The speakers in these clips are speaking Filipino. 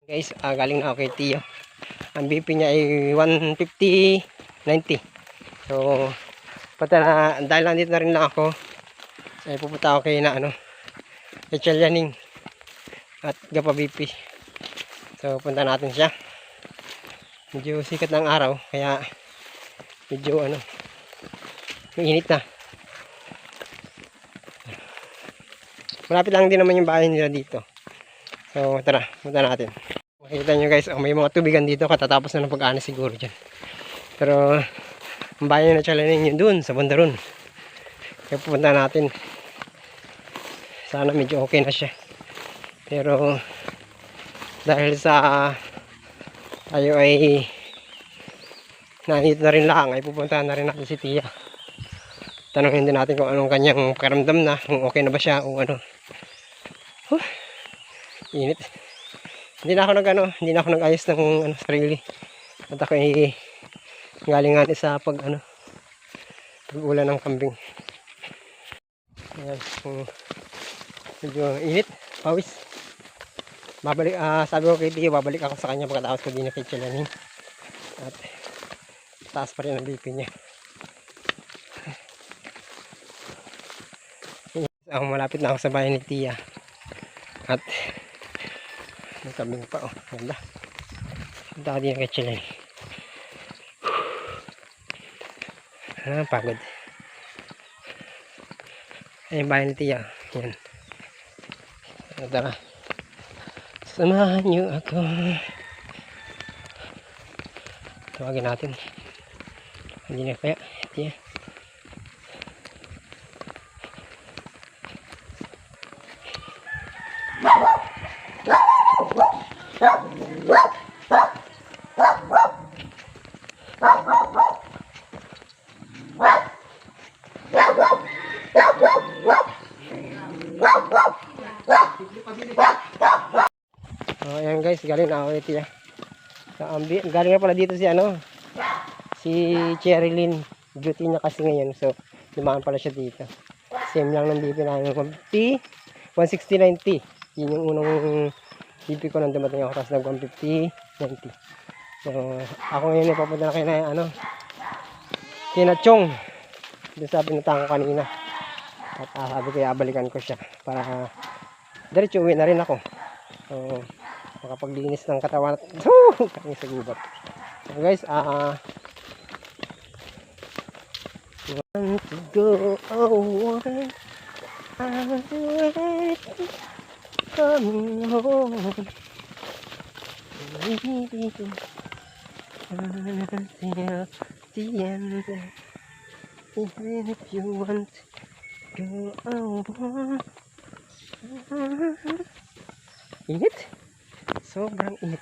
Guys, galing na ako kay Tio. Ang BP niya ay 150-90. So, dahil nandito na rin lang ako, ay pupunta ako kay kay Chalyaning at Gapa BP. So, punta natin siya. Medyo sikat ng araw, kaya medyo mainit na. Malapit lang din naman yung bahay nila dito. So, tara, punta natin. Makikita nyo guys, may mga tubigan dito, katatapos na ng pag-aani siguro dyan. Pero ang bayan na Chalyaning yun dun sa Bandaron. Kaya pupunta natin. Sana medyo okay na siya. Pero dahil sa tayo ay nandito na rin lang, ay pupunta na rin natin si Tia. Tanongin din natin kung anong kanyang pakiramdam na, kung okay na ba siya o ano. Init. Hindi na ako nag-ayos ng sarili. At ako ay galingan sa pag-ulan ng kambing. Ayan, medyo init, pawis. Sabi ko kay Tio, babalik ako sa kanya pagkatapos ko din na kay Chalyaning. At taas pa rin ang BP niya. Malapit na ako sa bahay ni Tia. At may kambing pa, ganda. Punta ka din kay Chalyaning. Pagod. Ayun bahay ni Tia. Yan. Tara. Samahan niyo ako. Tawagin natin. Hindi na kaya. Tia. Ayan guys, galing na ako kay Tia. Galing na pala dito si Cherilyn. Duty niya kasi ngayon, so limahan pala siya dito. Same lang ng BP namin. 160-90. Yun yung unang BP ko nang dumating ako, tapos nag 150-90. So ako ngayon ay papunta na kina Chong. Doon sa pinuntahan ko kanina. At sabi ko balikan ko siya para diretso uwi na rin ako. So makapaglinis ng katawan at kami sa gubat. So guys, want to go away, I'm coming home, maybe until the end, even if you want to go away. Init? Sobrang init.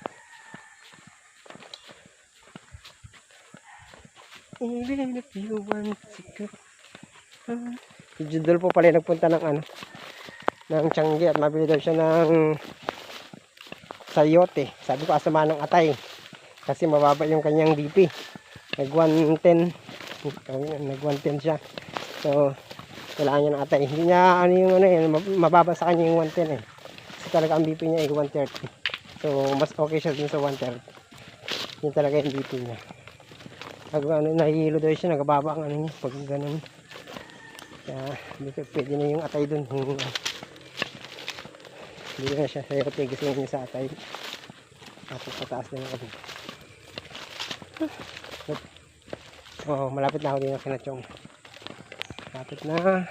Even if you want to go. Si Judol po pala nagpunta ng Changi at mabili daw siya ng sayote. Sabi ko asama ng atay kasi mababa yung kanyang BP. Nag 110 siya. So kailangan niya ng atay. Hindi niya mababa sa kanya yung 110 kasi talaga ang BP niya ay 130. So mas okay siya dun sa 130. Yun talaga yung BP niya. Pag nahihilo daw siya, nagababa ang niya pag ganun. Kaya pwede na yung atay dun. Hindi na siya sayote, gusto niya sa atay. Tapos pataas na yung kabig. Malapit na ako din ang kinachong. Malapit na.